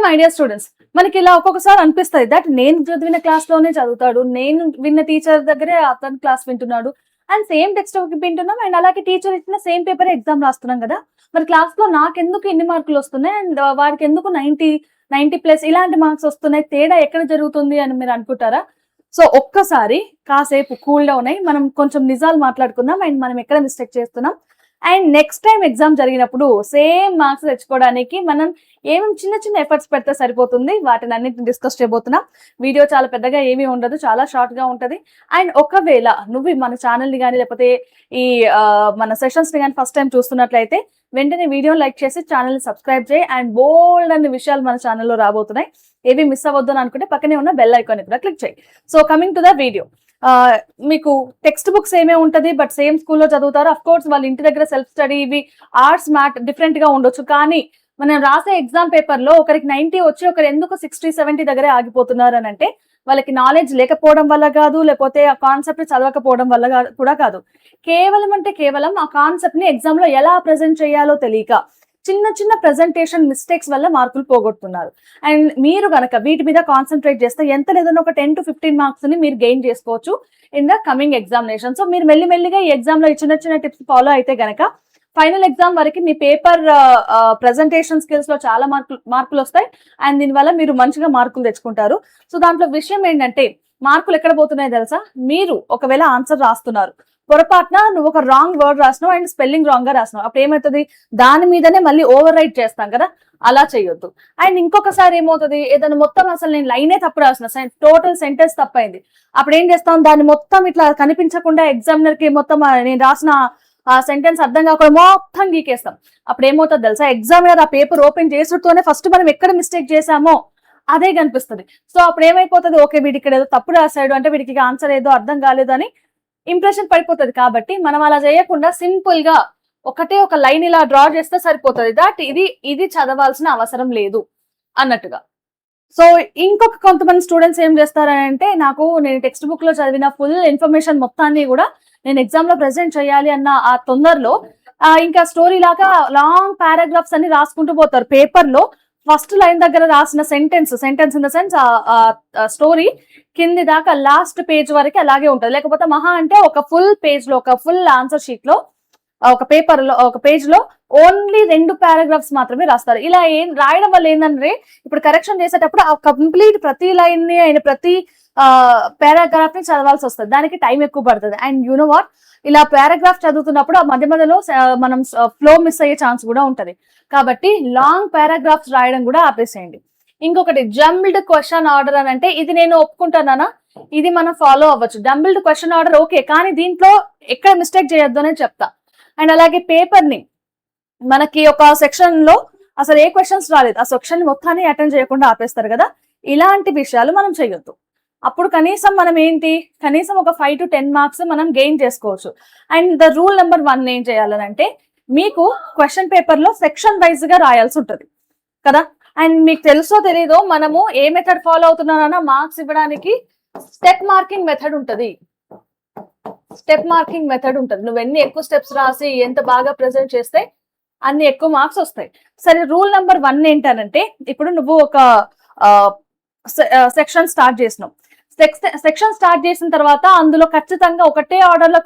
My dear students, మనకి ఇలా ఒక్కొక్కసారి అనిపిస్తుంది దట్ నేను చదివిన క్లాస్ లోనే చదువుతాడు, నేను విన్న టీచర్ దగ్గరే అతను క్లాస్ వింటున్నాడు అండ్ సేమ్ టెక్స్ట్ బుక్ వింటున్నాం అండ్ అలాగే టీచర్ ఇచ్చిన సేమ్ పేపర్ ఎగ్జామ్ రాస్తున్నాం కదా. మరి క్లాస్ లో నాకెందుకు ఎన్ని మార్కులు వస్తున్నాయి అండ్ వారికి ఎందుకు 90+ ఇలాంటి మార్క్స్ వస్తున్నాయి, తేడా ఎక్కడ జరుగుతుంది అని మీరు అనుకుంటారా? సో ఒక్కసారి కాసేపు కూల్ డౌన్ అయ్యి మనం కొంచెం నిజాలు మాట్లాడుకుందాం అండ్ మనం ఎక్కడ మిస్టేక్ చేస్తున్నాం అండ్ నెక్స్ట్ టైం ఎగ్జామ్ జరిగినప్పుడు సేమ్ మార్క్స్ తెచ్చుకోవడానికి మనం ఏమేమి చిన్న చిన్న ఎఫర్ట్స్ పెడితే సరిపోతుంది, వాటిని అన్నింటిని డిస్కస్ చేయబోతున్నాం. వీడియో చాలా పెద్దగా ఏమీ ఉండదు, చాలా షార్ట్ గా ఉంటది. అండ్ ఒకవేళ నువ్వు మన ఛానల్ ని కానీ లేకపోతే ఈ మన సెషన్స్ ని కానీ ఫస్ట్ టైం చూస్తున్నట్లయితే వెంటనే వీడియో లైక్ చేసి ఛానల్ ని సబ్స్క్రైబ్ చేయి అండ్ బోల్డ్ అన్ని విషయాలు మన ఛానల్లో రాబోతున్నాయి. ఏవి మిస్ అవ్వద్దు అని అనుకుంటే పక్కనే ఉన్న బెల్ ఐకాన్ కూడా క్లిక్ చేయి. So coming to the video, మీకు టెక్స్ట్ బుక్స్ ఏమే ఉంటది బట్ సేమ్ స్కూల్లో చదువుతారు. అఫ్ కోర్స్ వాళ్ళ ఇంటి దగ్గర సెల్ఫ్ స్టడీ ఇవి ఆర్ట్స్ మ్యాథ్ డిఫరెంట్ గా ఉండొచ్చు, కానీ మనం రాసే ఎగ్జామ్ పేపర్ లో ఒకరికి 90 వచ్చి ఒకరు ఎందుకు 60-70 దగ్గరే ఆగిపోతున్నారు అని అంటే వాళ్ళకి నాలెడ్జ్ లేకపోవడం వల్ల కాదు, లేకపోతే ఆ కాన్సెప్ట్ చదవకపోవడం వల్ల కూడా కాదు. కేవలం ఆ కాన్సెప్ట్ ని ఎగ్జామ్ లో ఎలా ప్రెజెంట్ చేయాలో తెలియక చిన్న చిన్న ప్రెజెంటేషన్ మిస్టేక్స్ వల్ల మార్కులు పోగొట్టుతున్నారు. అండ్ మీరు గనక వీటి మీద కాన్సన్ట్రేట్ చేస్తే ఎంత లేదన్నా ఒక 10-15 మార్క్స్ ని మీరు గెయిన్ చేసుకోవచ్చు in the coming examination. So మీరు మెల్లిమెల్లిగా ఈ ఎగ్జామ్ లో చిన్న చిన్న టిప్స్ ఫాలో అయితే గనక ఫైనల్ ఎగ్జామ్ వరకు మీ పేపర్ ప్రెజెంటేషన్ స్కిల్స్ లో చాలా మార్కులు వస్తాయి అండ్ దీనివల్ల మీరు మంచిగా మార్కులు తెచ్చుకుంటారు. సో దాంట్లో విషయం ఏంటంటే మార్కులు ఎక్కడ పోతున్నాయో తెలుసా? మీరు ఒకవేళ ఆన్సర్ రాస్తున్నారు, పొరపాటున నువ్వు ఒక రాంగ్ వర్డ్ రాసినావు అండ్ స్పెల్లింగ్ రాంగ్ గా రాసినావు, అప్పుడు ఏమవుతుంది? దాని మీదనే మళ్ళీ ఓవర్ రైట్ చేస్తాం కదా, అలా చేయొద్దు. అండ్ ఇంకొకసారి ఏమవుతుంది, ఏదైనా మొత్తం అసలు నేను లైనే తప్పు రాసిన, టోటల్ సెంటెన్స్ తప్పైంది, అప్పుడు ఏం చేస్తాం? దాన్ని మొత్తం ఇట్లా కనిపించకుండా ఎగ్జామినర్ కి మొత్తం నేను రాసిన ఆ సెంటెన్స్ అర్థం కాకుండా మొత్తం గీకేస్తాం. అప్పుడు ఏమవుతుంది తెలుసా? ఎగ్జామినర్ ఆ పేపర్ ఓపెన్ చేసుడుతోనే ఫస్ట్ మనం ఎక్కడ మిస్టేక్ చేసామో అదే కనిపిస్తుంది. సో అప్పుడు ఏమైపోతుంది, ఓకే వీడి ఇక్కడ ఏదో తప్పు రాశాడు అంటే వీడికి ఆన్సర్ ఏదో అర్థం కాలేదు అని ఇంప్రెషన్ పడిపోతుంది. కాబట్టి మనం అలా చేయకుండా సింపుల్ గా ఒకటే ఒక లైన్ ఇలా డ్రా చేస్తే సరిపోతుంది, దట్ ఇది చదవాల్సిన అవసరం లేదు అన్నట్టుగా. సో ఇంకొక కొంతమంది స్టూడెంట్స్ ఏం చేస్తారంటే, నేను టెక్స్ట్ బుక్ లో చదివిన ఫుల్ ఇన్ఫర్మేషన్ మొత్తాన్ని కూడా నేను ఎగ్జామ్ లో ప్రెజెంట్ చేయాలి అన్న ఆ తొందరలో ఇంకా స్టోరీ లాగా లాంగ్ పారాగ్రాఫ్స్ అన్ని రాసుకుంటూ పోతారు. పేపర్ లో ఫస్ట్ లైన్ దగ్గర రాసిన sentence in the sense story కింది దాకా లాస్ట్ పేజ్ వరకు అలాగే ఉంటది. లేకపోతే మహా అంటే ఒక ఫుల్ పేజ్ లో ఒక ఫుల్ ఆన్సర్ షీట్ లో ఒక పేపర్ లో ఒక పేజ్ లో ఓన్లీ 2 పారాగ్రాఫ్స్ మాత్రమే రాస్తారు. ఇలా రాయడం వల్ల ఏంటంటే ఇప్పుడు కరెక్షన్ చేసేటప్పుడు ఆ కంప్లీట్ ప్రతి లైన్ ని అయిన ప్రతి పారాగ్రాఫ్ ని చదవాల్సి వస్తుంది, దానికి టైం ఎక్కువ పడుతుంది. అండ్ యు నో వాట్, ఇలా పారాగ్రాఫ్ చదువుతున్నప్పుడు ఆ మధ్యలో మనం ఫ్లో మిస్ అయ్యే ఛాన్స్ కూడా ఉంటది. కాబట్టి లాంగ్ పారాగ్రాఫ్స్ రాయడం కూడా ఆపేసేయండి. ఇంకొకటి జంబ్ల్డ్ క్వశ్చన్ ఆర్డర్ అని అంటే, ఇది నేను ఒప్పుకుంటానా, ఇది మనం ఫాలో అవ్వచ్చు. జంబ్ల్డ్ క్వశ్చన్ ఆర్డర్ ఓకే, కానీ దీంట్లో ఎక్కడ మిస్టేక్ చేయొద్దు అనేది చెప్తా. అండ్ అలాగే పేపర్ ని మనకి ఒక సెక్షన్ లో అసలు ఏ క్వశ్చన్స్ రాలేదు, ఆ సెక్షన్ మొత్తాన్ని అటెండ్ చేయకుండా ఆపేస్తారు కదా, ఇలాంటి విషయాలు మనం చేయొద్దు. అప్పుడు కనీసం ఒక 5-10 మార్క్స్ మనం గెయిన్ చేసుకోవచ్చు. అండ్ ద రూల్ నెంబర్ 1 ఏం చేయాలనంటే, మీకు క్వశ్చన్ పేపర్ లో సెక్షన్ వైజ్ గా రాయాల్సి ఉంటుంది కదా. అండ్ మీకు తెలుసో తెలీదో మనము ఏ మెథడ్ ఫాలో అవుతున్నానన్నా మార్క్స్ ఇవ్వడానికి స్టెప్ మార్కింగ్ మెథడ్ ఉంటుంది. నువ్వు ఎన్ని ఎక్కువ స్టెప్స్ రాసి ఎంత బాగా ప్రెజెంట్ చేస్తే అన్ని ఎక్కువ మార్క్స్ వస్తాయి. సరే, రూల్ నెంబర్ 1 ఏంటనంటే, ఇప్పుడు నువ్వు ఒక సెక్షన్ స్టార్ట్ చేసినావు. సెక్షన్ స్టార్ట్ చేసిన తర్వాత అందులో ఖచ్చితంగా ఒకటే ఆర్డర్ లో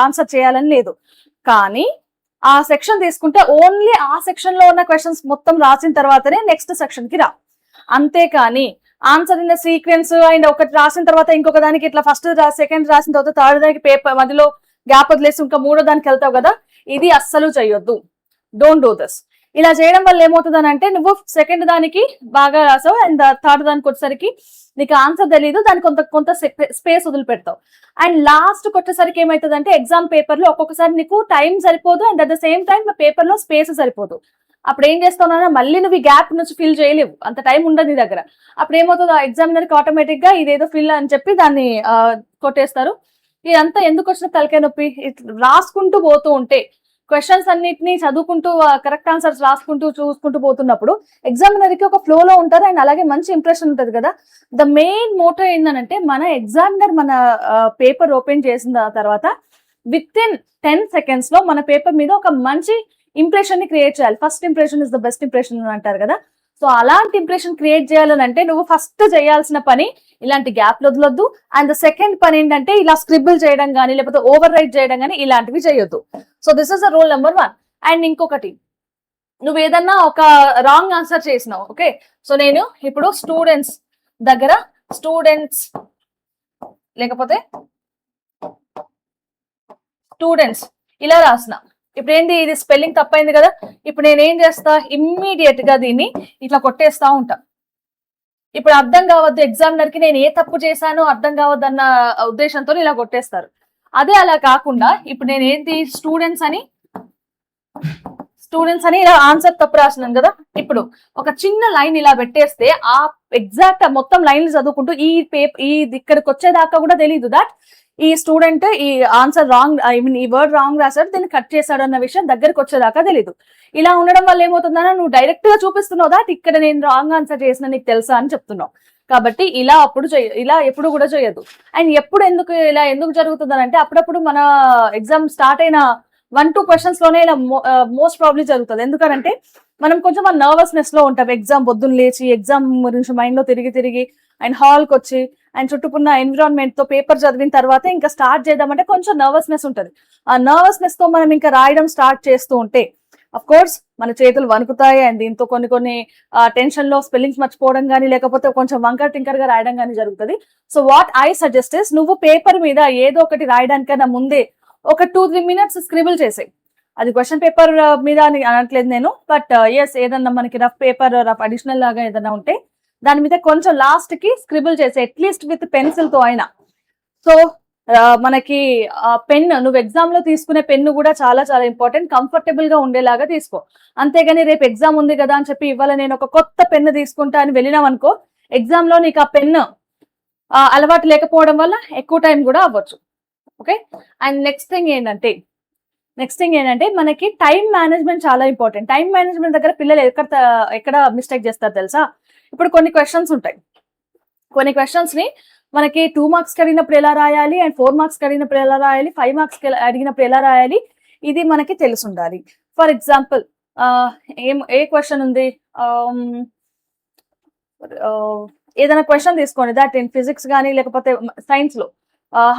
ఆన్సర్ చేయాలని లేదు, కానీ ఆ సెక్షన్ తీసుకుంటే ఓన్లీ ఆ సెక్షన్ లో ఉన్న క్వశ్చన్స్ మొత్తం రాసిన తర్వాతనే నెక్స్ట్ సెక్షన్ కి రా. అంతేకాని ఆన్సర్ ఇన్ సీక్వెన్స్ అండ్ ఒకటి రాసిన తర్వాత ఇంకొక దానికి ఇట్లా ఫస్ట్ సెకండ్ రాసిన తర్వాత థర్డ్ దానికి పేపర్ మధ్యలో గ్యాప్ వదిలేసి ఇంకా మూడో దానికి వెళ్తావు కదా, ఇది అస్సలు చెయ్యొద్దు. Don't do this. ఇలా చేయడం వల్ల ఏమవుతుంది అని అంటే, నువ్వు సెకండ్ దానికి బాగా రాసావు అండ్ థర్డ్ దానికి వచ్చేసరికి నీకు ఆన్సర్ తెలీదు, దానికి కొంత స్పేస్ వదిలిపెడతావు. అండ్ లాస్ట్ వచ్చేసరికి ఏమవుతుంది అంటే, ఎగ్జామ్ పేపర్ లో ఒక్కొక్కసారి నీకు టైం సరిపోదు and at the same time paper లో స్పేస్ సరిపోదు. అప్పుడు ఏం చేస్తావు, మళ్ళీ నువ్వు ఈ గ్యాప్ నుంచి ఫిల్ చేయలేవు, అంత టైం ఉండదు నీ దగ్గర. అప్పుడు ఏమవుతుంది, ఆ ఎగ్జామినర్ కి ఆటోమేటిక్ గా ఇదేదో ఫిల్ అని చెప్పి దాన్ని కొట్టేస్తారు. ఇదంతా ఎందుకు వచ్చిన తలకాయ నొప్పి? రాసుకుంటూ పోతూ ఉంటే క్వశ్చన్స్ అన్నిటిని చదువుకుంటూ కరెక్ట్ ఆన్సర్స్ రాసుకుంటూ చూసుకుంటూ పోతున్నప్పుడు ఎగ్జామినర్ కి ఒక ఫ్లో లో ఉంటారు అండ్ అలాగే మంచి ఇంప్రెషన్ ఉంటుంది కదా. ద మెయిన్ మోటో ఏంటంటే, మన ఎగ్జామినర్ మన పేపర్ ఓపెన్ చేసిన తర్వాత విత్ ఇన్ 10 seconds లో మన పేపర్ మీద ఒక మంచి ఇంప్రెషన్ ని క్రియేట్ చేయాలి. First impression is the best impression అంటారు కదా. సో అలాంటి ఇంప్రెషన్ క్రియేట్ చేయాలని అంటే నువ్వు ఫస్ట్ చేయాల్సిన పని ఇలాంటి గ్యాప్ వదలొద్దు. అండ్ ద సెకండ్ పని ఏంటంటే ఇలా స్క్రిబుల్ చేయడం కానీ లేకపోతే ఓవర్ రైట్ చేయడం కానీ ఇలాంటివి చేయొద్దు. So this is the rule number 1. And ఇంకొకటి, నువ్వు ఏదన్నా ఒక రాంగ్ ఆన్సర్ చేసినావు, ఓకే, సో నేను ఇప్పుడు స్టూడెంట్స్ దగ్గర లేకపోతే స్టూడెంట్స్ ఇలా రాసిన. ఇప్పుడు ఏంది, ఇది స్పెల్లింగ్ తప్పైంది కదా, ఇప్పుడు నేనేం చేస్తా, ఇమ్మీడియట్ గా దీన్ని ఇట్లా కొట్టేస్తా ఉంటా. ఇప్పుడు అర్థం కావద్దు ఎగ్జామినర్ కి నేను ఏ తప్పు చేశానో అర్థం కావద్దు అన్న ఉద్దేశంతో ఇలా కొట్టేస్తారు. అదే అలా కాకుండా ఇప్పుడు నేను ఏంటి స్టూడెంట్స్ అని ఇలా ఆన్సర్ తప్పు రాసినాను కదా, ఇప్పుడు ఒక చిన్న లైన్ ఇలా పెట్టేస్తే ఆ ఎగ్జాక్ట్ మొత్తం లైన్లు చదువుకుంటూ ఈ ఇక్కడికి వచ్చేదాకా కూడా తెలీదు దట్ ఈ స్టూడెంట్ ఈ ఆన్సర్ రాంగ్, ఐ మీన్ ఈ వర్డ్ రాంగ్ రాశాడు, దీన్ని కట్ చేశాడు అన్న విషయం దగ్గరికి వచ్చేదాకా తెలీదు. ఇలా ఉండడం వల్ల ఏమవుతుందన్నా నువ్వు డైరెక్ట్ గా చూపిస్తున్నావు దాట్ ఇక్కడ నేను రాంగ్ ఆన్సర్ చేసిన నీకు తెలుసా అని చెప్తున్నావు. కాబట్టి ఇలా ఇలా ఎప్పుడు కూడా చేయొద్దు. అండ్ ఇలా ఎందుకు జరుగుతుందని అంటే అప్పుడప్పుడు మన ఎగ్జామ్ స్టార్ట్ అయిన 1-2 క్వశ్చన్స్ లోనే ఇలా మోస్ట్ ప్రాబ్లీ జరుగుతుంది. ఎందుకంటే మనం కొంచెం నర్వస్నెస్ లో ఉంటాం. ఎగ్జామ్ పొద్దున్న లేచి ఎగ్జామ్ గురించి మైండ్ లో తిరిగి అండ్ హాల్కి వచ్చి అండ్ చుట్టుకున్న ఎన్విరాన్మెంట్ తో పేపర్ చదివిన తర్వాత ఇంకా స్టార్ట్ చేద్దామంటే కొంచెం నర్వస్నెస్ ఉంటుంది. ఆ నర్వస్నెస్ తో మనం ఇంకా రాయడం స్టార్ట్ చేస్తూ ఉంటే అఫ్ కోర్స్ మన చేతులు వణుకుతాయి. అండ్ దీంతో కొన్ని టెన్షన్ లో స్పెల్లింగ్స్ మర్చిపోవడం కానీ లేకపోతే కొంచెం వంకర్ టింకర్ గా రాయడం కానీ జరుగుతుంది. So what I suggest is, నువ్వు పేపర్ మీద ఏదో ఒకటి రాయడానికన్నా ముందే ఒక 2-3 మినిట్స్ స్క్రిబుల్ చేసాయి. అది క్వశ్చన్ పేపర్ మీద అనట్లేదు నేను, బట్ ఎస్ ఏదన్నా మనకి రఫ్ పేపర్ అడిషనల్ లాగా ఏదన్నా ఉంటే దాని మీద కొంచెం లాస్ట్ కి స్క్రిబుల్ చేసే, అట్లీస్ట్ విత్ పెన్సిల్ తో అయినా. సో మనకి పెన్, నువ్వు ఎగ్జామ్ లో తీసుకునే పెన్ను కూడా చాలా చాలా ఇంపార్టెంట్. కంఫర్టబుల్ గా ఉండేలాగా తీసుకో. అంతేగాని రేపు ఎగ్జామ్ ఉంది కదా అని చెప్పి ఇవాళ నేను ఒక కొత్త పెన్ను తీసుకుంటా అని వెళ్ళినాం అనుకో, ఎగ్జామ్ లో నీకు ఆ పెన్ను అలవాటు లేకపోవడం వల్ల ఎక్కువ టైం కూడా అవ్వచ్చు. ఓకే. అండ్ నెక్స్ట్ థింగ్ ఏంటంటే మనకి టైం మేనేజ్మెంట్ చాలా ఇంపార్టెంట్. టైం మేనేజ్మెంట్ దగ్గర పిల్లలు ఎక్కడ మిస్టేక్ చేస్తారు తెలుసా? ఇప్పుడు కొన్ని క్వశ్చన్స్ ఉంటాయి. కొన్ని క్వశ్చన్స్ ని మనకి 2 మార్క్స్ అడిగినప్పుడు ఎలా రాయాలి, అండ్ 4 మార్క్స్ అడిగినప్పుడు ఎలా రాయాలి, 5 మార్క్స్ అడిగినప్పుడు ఎలా రాయాలి, ఇది మనకి తెలిసి ఉండాలి. ఫర్ ఎగ్జాంపుల్ ఏ క్వశ్చన్ ఉంది, ఏదైనా క్వశ్చన్ తీసుకోండి, దట్ ఇన్ ఫిజిక్స్ కానీ లేకపోతే సైన్స్ లో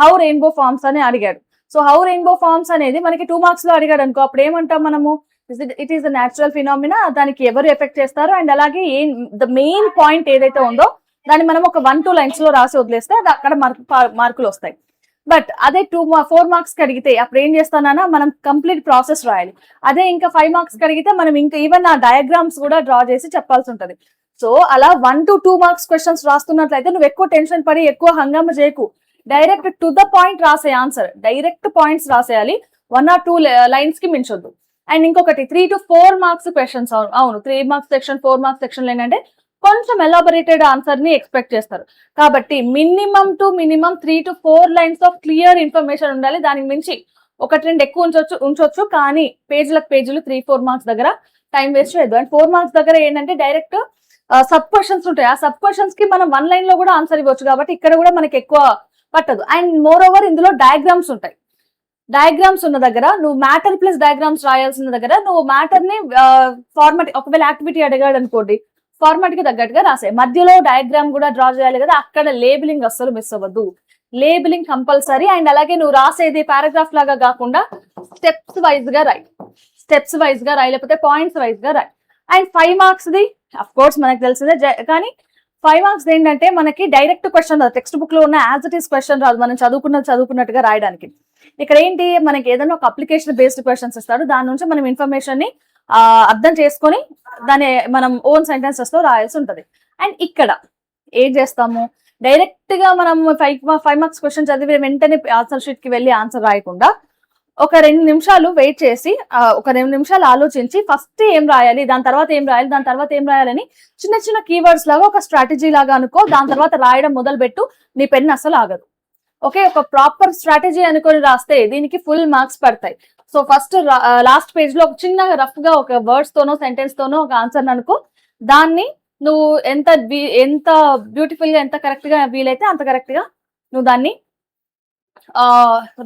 హౌ రెయిన్బో ఫార్మ్స్ అని అడిగాడు. సో హౌ రెయిన్బో ఫార్మ్స్ అనేది మనకి 2 మార్క్స్ లో అడిగాడు అనుకో, అప్పుడు ఏమంటాం మనము, it is the natural phenomena, దానికి ఎవరు ఎఫెక్ట్ చేస్తారు, అండ్ అలాగే ద మెయిన్ పాయింట్ ఏదైతే ఉందో దాన్ని మనం ఒక 1-2 లైన్స్ లో రాసి వదిలేస్తే అక్కడ మార్కులు వస్తాయి. బట్ అదే 4 మార్క్స్ కి అడిగితే అప్పుడు ఏం చేస్తానన్నా మనం కంప్లీట్ ప్రాసెస్ రాయాలి. అదే ఇంకా 5 మార్క్స్ కి అడిగితే మనం ఇంకా ఈవెన్ ఆ డయాగ్రామ్స్ కూడా డ్రా చేసి చెప్పాల్సి ఉంటుంది. సో అలా 1-2 మార్క్స్ క్వశ్చన్స్ రాస్తున్నట్లయితే నువ్వు ఎక్కువ టెన్షన్ పడి ఎక్కువ హంగామా చేయకు, డైరెక్ట్ టు ద పాయింట్ రాసే ఆన్సర్, డైరెక్ట్ పాయింట్స్ రాసేయాలి, 1 or 2 లైన్స్ కి మించొద్దు. అండ్ ఇంకొకటి 3 to 4 మార్క్స్ క్వశ్చన్స్, అవును 3 మార్క్స్ సెక్షన్ 4 మార్క్స్ సెక్షన్ ఏంటంటే కొంచెం ఎలాబొరేటెడ్ ఆన్సర్ ని ఎక్స్పెక్ట్ చేస్తారు. కాబట్టి minimum 3 to 4 lines of clear information ఉండాలి. దానికి మించి 1-2 ఎక్కువ ఉంచొచ్చు, కానీ పేజీలు 3-4 మార్క్స్ దగ్గర టైం వేస్ట్ చేయొద్దు. అండ్ 4 మార్క్స్ దగ్గర ఏంటంటే డైరెక్ట్ సబ్ క్వశ్చన్స్ ఉంటాయి. ఆ సబ్ క్వశ్చన్స్ కి మనం 1 లైన్ లో కూడా ఆన్సర్ ఇవ్వచ్చు, కాబట్టి ఇక్కడ కూడా మనకి ఎక్కువ పట్టదు. అండ్ మోర్ ఓవర్ ఇందులో డయాగ్రామ్స్ ఉంటాయి. డయాగ్రామ్స్ ఉన్న దగ్గర నువ్వు మ్యాటర్ ప్లస్ డయాగ్రామ్స్ రాయాల్సిన దగ్గర నువ్వు మ్యాటర్ ని ఫార్మాట్, ఒకవేళ యాక్టివిటీ అడిగాడు అనుకోండి ఫార్మాట్ కి తగ్గట్టుగా రాసే, మధ్యలో డయాగ్రామ్ కూడా డ్రా చేయాలి కదా, అక్కడ లేబులింగ్ అస్సలు మిస్ అవ్వద్దు. Labelling compulsory. అండ్ అలాగే నువ్వు రాసేది పారాగ్రాఫ్ లాగా కాకుండా స్టెప్స్ వైజ్ గా రాయి, లేకపోతే పాయింట్స్ వైజ్ గా రాయి. And 5 marks the of course మనకు తెలిసిందే, కానీ 5 మార్క్స్ ఏంటంటే మనకి డైరెక్ట్ క్వశ్చన్ రాదు, టెక్స్ట్ బుక్ లో ఉన్న యాజ్ ఇట్ ఈస్ క్వశ్చన్ రాదు, మనం చదువుకున్నట్టుగా రాయడానికి. ఇక్కడ ఏంటి, మనకి ఏదైనా ఒక అప్లికేషన్ బేస్డ్ క్వశ్చన్స్ ఇస్తాడు, దాని నుంచి మనం ఇన్ఫర్మేషన్ ని అర్థం చేసుకొని దాన్ని మనం ఓన్ సెంటెన్సెస్ తో రాయాల్సి ఉంటది. అండ్ ఇక్కడ ఏం చేస్తాము, డైరెక్ట్ గా మనం 5 మార్క్స్ క్వశ్చన్ చదివి వెంటనే ఆన్సర్ షీట్ కి వెళ్ళి ఆన్సర్ రాయకుండా ఒక 2 నిమిషాలు వెయిట్ చేసి ఒక 2 నిమిషాలు ఆలోచించి ఫస్ట్ ఏం రాయాలి, దాని తర్వాత ఏం రాయాలని చిన్న కీవర్డ్స్ లాగా ఒక స్ట్రాటజీ లాగా అనుకో. దాని తర్వాత రాయడం మొదలుపెట్టు, నీ పెన్ అసలు ఆగదు. ఓకే, ఒక ప్రాపర్ స్ట్రాటజీ అనుకొని రాస్తే దీనికి ఫుల్ మార్క్స్ పడతాయి. సో ఫస్ట్ లాస్ట్ పేజ్ లో ఒక చిన్న రఫ్ గా ఒక వర్డ్స్ తోనో సెంటెన్స్ తోనో ఒక ఆన్సర్ అనుకో, దాన్ని నువ్వు ఎంత బ్యూటిఫుల్ గా ఎంత కరెక్ట్ గా వీలైతే అంత కరెక్ట్ గా నువ్వు దాన్ని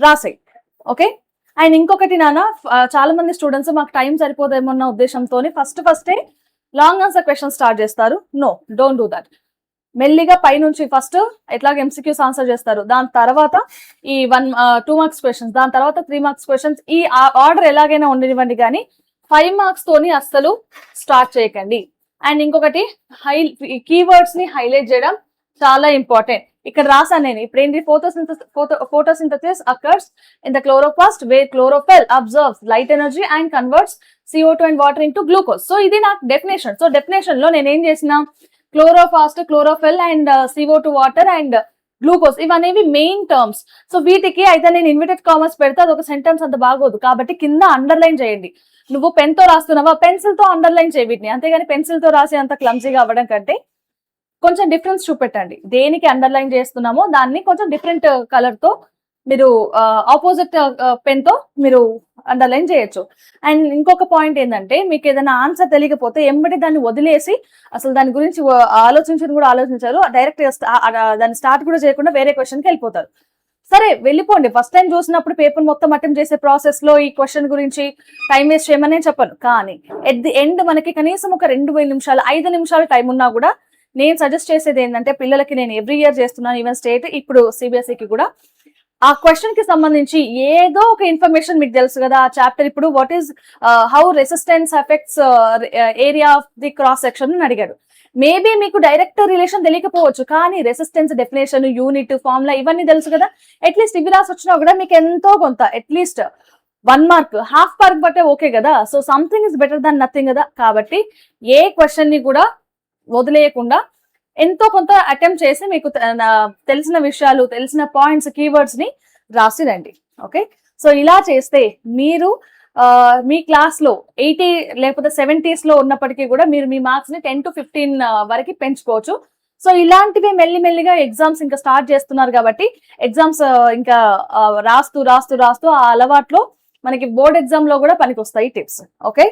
రాసాయి. ఓకే. అండ్ ఇంకొకటి నాన్న, చాలా మంది స్టూడెంట్స్ మాకు టైం సరిపోదేమన్న ఉద్దేశంతో ఫస్టే లాంగ్ ఆన్సర్ క్వశ్చన్ స్టార్ట్ చేస్తారు. No, don't do that. మెల్లిగా పైనుంచి ఫస్ట్ ఎట్లాగ MCQs ఆన్సర్ చేస్తారు, దాని తర్వాత ఈ 2 మార్క్స్ క్వశ్చన్స్, దాని తర్వాత 3 మార్క్స్ క్వశ్చన్స్. ఈ ఆర్డర్ ఎలాగైనా ఉండనివ్వండి, కానీ 5 మార్క్స్ తోని అస్సలు స్టార్ట్ చేయకండి. అండ్ ఇంకొకటి, కీవర్డ్స్ ని హైలైట్ చేయడం చాలా ఇంపార్టెంట్. ఇక్కడ రాసాను నేను. ఇప్పుడు ఏంటి, photosynthesis occurs in the chloroplast where chlorophyll absorbs light energy and converts CO2 and water into glucose. So ఇది నాకు డెఫినేషన్. సో డెఫినేషన్ లో నేను ఏం చేసిన, chloroplast, chlorophyll and CO2 water and glucose, ఇవనేవి మెయిన్ టర్మ్స్. సో వీటికి అయితే నేను ఇన్వర్టెడ్ కామర్స్ పెడితే అది ఒక సెంటెన్స్ అంత బాగోదు, కాబట్టి కింద అండర్లైన్ చేయండి. నువ్వు పెన్ తో రాస్తున్నావా, పెన్సిల్ తో అండర్లైన్ చేయి వీటిని. అంతేగాని పెన్సిల్ తో రాసి అంత క్లమ్జీగా అవ్వడం కంటే కొంచెం డిఫరెన్స్ చూపెట్టండి. దేనికి అండర్లైన్ చేస్తున్నామో దాన్ని కొంచెం డిఫరెంట్ కలర్ తో మీరు ఆపోజిట్ పెన్ తో మీరు అండర్లైన్ చేయొచ్చు. అండ్ ఇంకొక పాయింట్ ఏంటంటే, మీకు ఏదైనా ఆన్సర్ తెలియకపోతే ఎంబటి దాన్ని వదిలేసి అసలు దాని గురించి ఆలోచించడం కూడా ఆలోచించారు, డైరెక్ట్ దాన్ని స్టార్ట్ కూడా చేయకుండా వేరే క్వశ్చన్కి వెళ్ళిపోతారు. సరే వెళ్ళిపోండి, ఫస్ట్ టైం చూసినప్పుడు పేపర్ మొత్తం అటెంప్ట్ చేసే ప్రాసెస్ లో ఈ క్వశ్చన్ గురించి టైం వేస్ట్ చేయమని చెప్పను. కానీ ఎట్ ది ఎండ్ మనకి కనీసం ఒక 2 నిమిషాలు 5 నిమిషాలు టైం ఉన్నా కూడా నేను సజెస్ట్ చేసేది ఏంటంటే, పిల్లలకి నేను ఎవ్రీ ఇయర్ చేస్తున్నాను, ఈవెన్ స్టేట్, ఇప్పుడు CBSEకి కూడా ఆ క్వశ్చన్ కి సంబంధించి ఏదో ఒక ఇన్ఫర్మేషన్ మీకు తెలుసు కదా. ఆ చాప్టర్ ఇప్పుడు what is how resistance effects area of the cross section అని అడిగాడు. మేబీ మీకు డైరెక్ట్ రిలేషన్ తెలియకపోవచ్చు, కానీ రెసిస్టెన్స్ డెఫినేషన్, యూనిట్, ఫార్ములా ఇవన్నీ తెలుసు కదా. అట్లీస్ట్ ఇవి రాసి వచ్చినా కూడా మీకు ఎంతో కొంత, అట్లీస్ట్ 1 మార్క్, హాఫ్ మార్క్ బట్టే ఓకే కదా. So something is better than nothing కదా. కాబట్టి ఏ క్వశ్చన్ ని కూడా వదిలేయకుండా ఎంతో కొంత అటెంప్ట్ చేసి మీకు తెలిసిన విషయాలు, తెలిసిన పాయింట్స్, కీవర్డ్స్ ని రాసి రండి. ఓకే, సో ఇలా చేస్తే మీరు మీ క్లాస్ లో 80 లేకపోతే 70s లో ఉన్నప్పటికీ కూడా మీరు మీ మార్క్స్ ని 10 to 15 వరకు పెంచుకోవచ్చు. సో ఇలాంటివి మెల్లిమెల్లిగా ఎగ్జామ్స్ ఇంకా స్టార్ట్ చేస్తున్నారు కాబట్టి ఎగ్జామ్స్ ఇంకా రాస్తూ ఆ అలవాట్లో మనకి బోర్డ్ ఎగ్జామ్ లో కూడా పనికి వస్తాయి tips. Okay,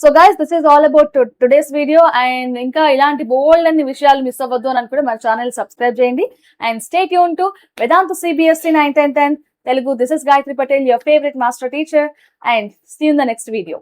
so guys, this is all about today's video. And ఇంకా ఇలాంటి బోల్డ్ అన్ని విషయాలు మిస్ అవ్వద్దు అని అనుకుంటే మన ఛానల్ సబ్స్క్రైబ్ చేయండి. And stay tune to Vedanta CBSE 9th and 10th Telugu. This is Gayatri Patel, your favorite master teacher, and see you in the next video.